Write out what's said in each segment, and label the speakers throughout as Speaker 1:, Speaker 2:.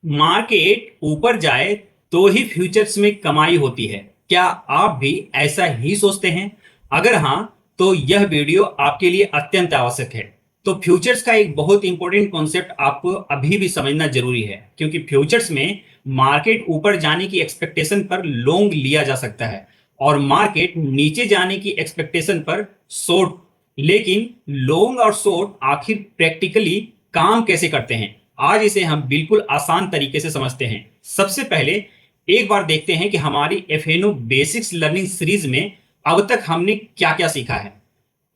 Speaker 1: Market ऊपर जाए तो ही फ्यूचर्स में कमाई होती है। क्या आप भी ऐसा ही सोचते हैं? अगर हाँ, तो यह वीडियो आपके लिए अत्यंत आवश्यक है। तो फ्यूचर्स का एक बहुत इंपॉर्टेंट कॉन्सेप्ट आपको अभी भी समझना जरूरी है, क्योंकि फ्यूचर्स में मार्केट ऊपर जाने की एक्सपेक्टेशन पर लॉन्ग लिया जा सकता है और मार्केट नीचे जाने की एक्सपेक्टेशन पर शॉर्ट। लेकिन लॉन्ग और शॉर्ट आखिर प्रैक्टिकली काम कैसे करते हैं, आज इसे हम बिल्कुल आसान तरीके से समझते हैं। सबसे पहले एक बार देखते हैं कि हमारी एफएनओ बेसिक्स लर्निंग सीरीज में अब तक हमने क्या क्या सीखा है।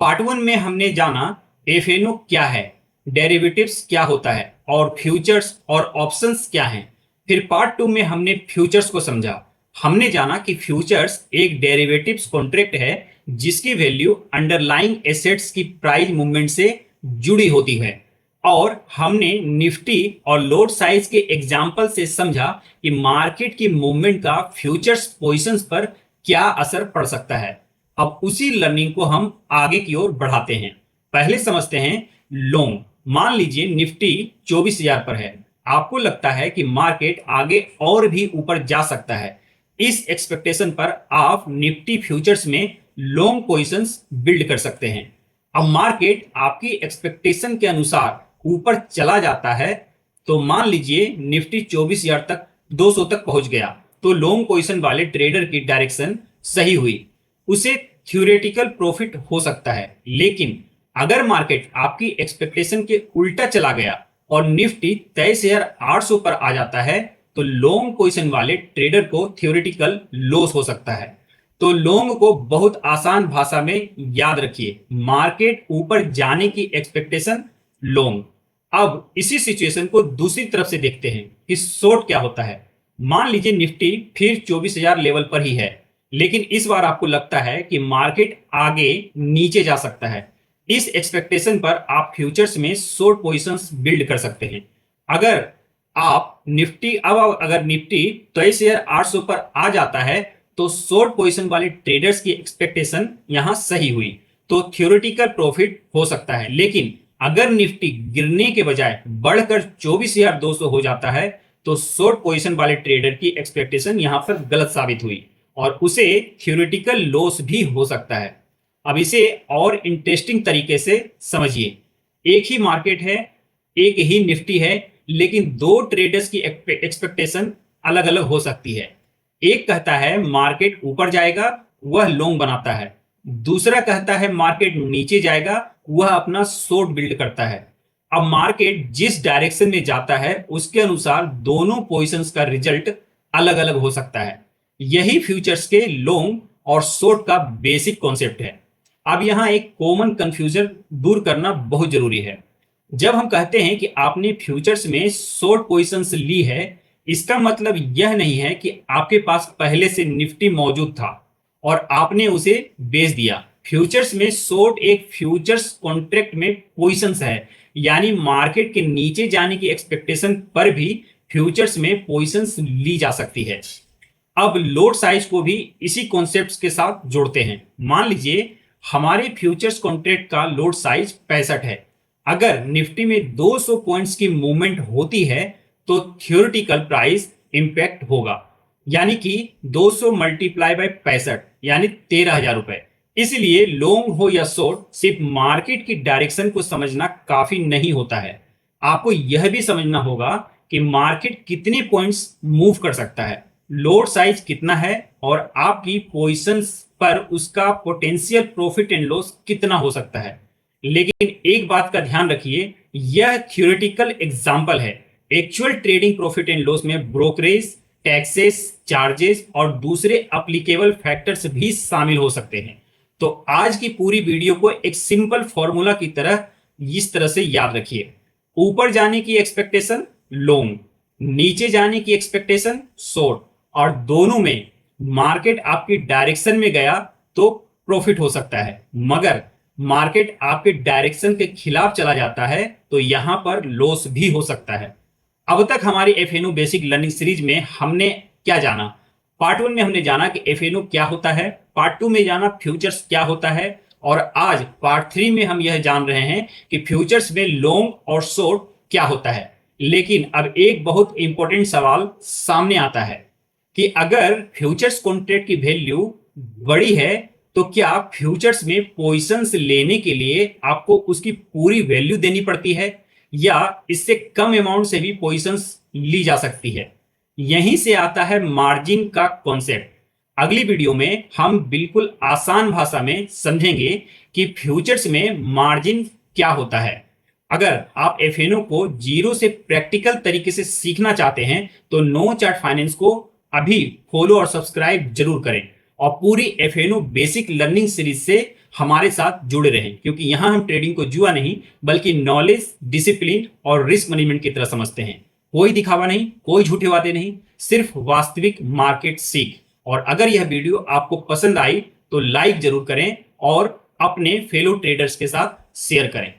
Speaker 1: पार्ट वन में हमने जाना एफएनओ क्या है, डेरिवेटिव्स क्या होता है और फ्यूचर्स और ऑप्शंस क्या हैं। फिर पार्ट टू में हमने फ्यूचर्स को समझा। हमने जाना कि फ्यूचर्स एक डेरिवेटिव्स कॉन्ट्रैक्ट है जिसकी वैल्यू अंडरलाइंग एसेट्स की प्राइस मूवमेंट से जुड़ी होती है। और हमने निफ्टी और लोड साइज के एग्जाम्पल से समझा कि मार्केट की मूवमेंट का फ्यूचर्स पोजीशंस पर क्या असर पड़ सकता है। अब उसी लर्निंग को हम आगे की ओर बढ़ाते हैं। पहले समझते हैं लॉन्ग। मान लीजिए निफ्टी 24,000 पर है। आपको लगता है कि मार्केट आगे और भी ऊपर जा सकता है। इस एक्सपेक्टेशन पर आप निफ्टी फ्यूचर्स में लॉन्ग पोजीशंस बिल्ड कर सकते हैं। अब मार्केट आपकी एक्सपेक्टेशन के अनुसार ऊपर चला जाता है, तो मान लीजिए निफ्टी 24,000 तक 200 तक पहुंच गया, तो लॉन्ग पोजीशन वाले ट्रेडर की डायरेक्शन सही हुई, उसे थ्योरेटिकल प्रॉफिट हो सकता है। लेकिन अगर मार्केट आपकी एक्सपेक्टेशन के उल्टा चला गया और निफ्टी 23,800 पर आ जाता है, तो लॉन्ग पोजीशन वाले ट्रेडर को थ्योरेटिकल लॉस हो सकता है। तो लॉन्ग को बहुत आसान भाषा में याद रखिए, मार्केट ऊपर जाने की एक्सपेक्टेशन लॉन्ग। अब इसी सिचुएशन को दूसरी तरफ से देखते हैं कि शॉर्ट क्या होता है। मान लीजिए निफ्टी फिर 24,000 लेवल पर ही है, लेकिन इस बार आपको लगता है कि मार्केट आगे नीचे जा सकता है। इस एक्सपेक्टेशन पर आप फ्यूचर्स में शॉर्ट पोजीशंस बिल्ड कर सकते हैं। अगर आप निफ्टी अब अगर निफ्टी 23,800 पर आ जाता है, तो शॉर्ट पोजीशन वाले ट्रेडर्स की एक्सपेक्टेशन यहां सही हुई, तो थ्योरेटिकल प्रॉफिट हो सकता है। लेकिन अगर निफ्टी गिरने के बजाय बढ़कर 24,200 हो जाता है, तो शॉर्ट पोजीशन वाले ट्रेडर की एक्सपेक्टेशन यहां पर गलत साबित हुई और उसे थ्योरेटिकल लॉस भी हो सकता है। अब इसे और इंटरेस्टिंग तरीके से समझिए। एक ही मार्केट है, एक ही निफ्टी है, लेकिन दो ट्रेडर्स की एक्सपेक्टेशन अलग अलग हो सकती है। एक कहता है मार्केट ऊपर जाएगा, वह लॉन्ग बनाता है। दूसरा कहता है मार्केट नीचे जाएगा, वह अपना शॉर्ट बिल्ड करता है। अब मार्केट जिस डायरेक्शन में जाता है उसके अनुसार दोनों पोजीशंस का रिजल्ट अलग अलग हो सकता है। यही फ्यूचर्स के लॉन्ग और शॉर्ट का बेसिक कॉन्सेप्ट है। अब यहां एक कॉमन कंफ्यूजन दूर करना बहुत जरूरी है। जब हम कहते हैं कि आपने फ्यूचर्स में शॉर्ट पोजीशंस ली है, इसका मतलब यह नहीं है कि आपके पास पहले से निफ्टी मौजूद था और आपने उसे बेच दिया। फ्यूचर्स में शॉर्ट एक फ्यूचर्स कॉन्ट्रैक्ट में पोजीशंस है, यानी मार्केट के नीचे जाने की एक्सपेक्टेशन पर भी फ्यूचर्स में पोजीशंस ली जा सकती है। अब लोड साइज को भी इसी कॉन्सेप्ट्स के साथ जोड़ते हैं। मान लीजिए हमारे फ्यूचर्स कॉन्ट्रैक्ट का लोड साइज 65 है। अगर निफ्टी में 200 पॉइंट्स की मूवमेंट होती है, तो थ्योरेटिकल प्राइस इंपैक्ट होगा, यानी कि 200 मल्टीप्लाई बाय 65 यानी 13,000 रुपए। इसलिए लॉन्ग हो या शॉर्ट, सिर्फ मार्केट की डायरेक्शन को समझना काफी नहीं होता है। आपको यह भी समझना होगा कि मार्केट कितने पॉइंट्स मूव कर सकता है, लोड साइज कितना है और आपकी पोजीशंस पर उसका पोटेंशियल प्रॉफिट एंड लॉस कितना हो सकता है। लेकिन एक बात का ध्यान रखिए, यह थ्योरेटिकल एग्जांपल है। Actual trading profit and loss में ब्रोकरेज, टैक्सेस, चार्जेस और दूसरे अप्लीकेबल फैक्टर्स भी शामिल हो सकते हैं। तो आज की पूरी वीडियो को एक सिंपल फॉर्मूला की तरह इस तरह से याद रखिए। ऊपर जाने की एक्सपेक्टेशन लॉन्ग, नीचे जाने की एक्सपेक्टेशन शॉर्ट, और दोनों में मार्केट आपकी डायरेक्शन में गया तो प्रॉफिट हो सकता है, मगर मार्केट आपके डायरेक्शन के खिलाफ चला जाता है तो यहां पर लॉस भी हो सकता है। अब तक हमारी एफएनओ बेसिक लर्निंग सीरीज में हमने क्या जाना? पार्ट वन में हमने जाना कि एफएनओ क्या होता है, पार्ट टू में जाना फ्यूचर्स क्या होता है, और आज पार्ट थ्री में हम यह जान रहे हैं कि फ्यूचर्स में लॉन्ग और शॉर्ट क्या होता है। लेकिन अब एक बहुत इंपॉर्टेंट सवाल सामने आता है कि अगर फ्यूचर्स कॉन्ट्रैक्ट की वैल्यू बड़ी है तो क्या फ्यूचर्स में पोजीशंस लेने के लिए आपको उसकी पूरी वैल्यू देनी पड़ती है या इससे कम अमाउंट से भी पोजीशंस ली जा सकती है। यहीं से आता है मार्जिन का कॉन्सेप्ट। अगली वीडियो में हम बिल्कुल आसान भाषा में समझेंगे कि फ्यूचर्स में मार्जिन क्या होता है। अगर आप एफएनओ को जीरो से प्रैक्टिकल तरीके से सीखना चाहते हैं तो नो चार्ट फाइनेंस को अभी फॉलो और सब्सक्राइब जरूर करें और पूरी एफएनओ बेसिक लर्निंग सीरीज से हमारे साथ जुड़े रहें, क्योंकि यहां हम ट्रेडिंग को जुआ नहीं बल्कि नॉलेज, डिसिप्लिन और रिस्क मैनेजमेंट की तरह समझते हैं। कोई दिखावा नहीं, कोई झूठे वादे नहीं, सिर्फ वास्तविक मार्केट सीख। और अगर यह वीडियो आपको पसंद आई तो लाइक जरूर करें और अपने फेलो ट्रेडर्स के साथ शेयर करें।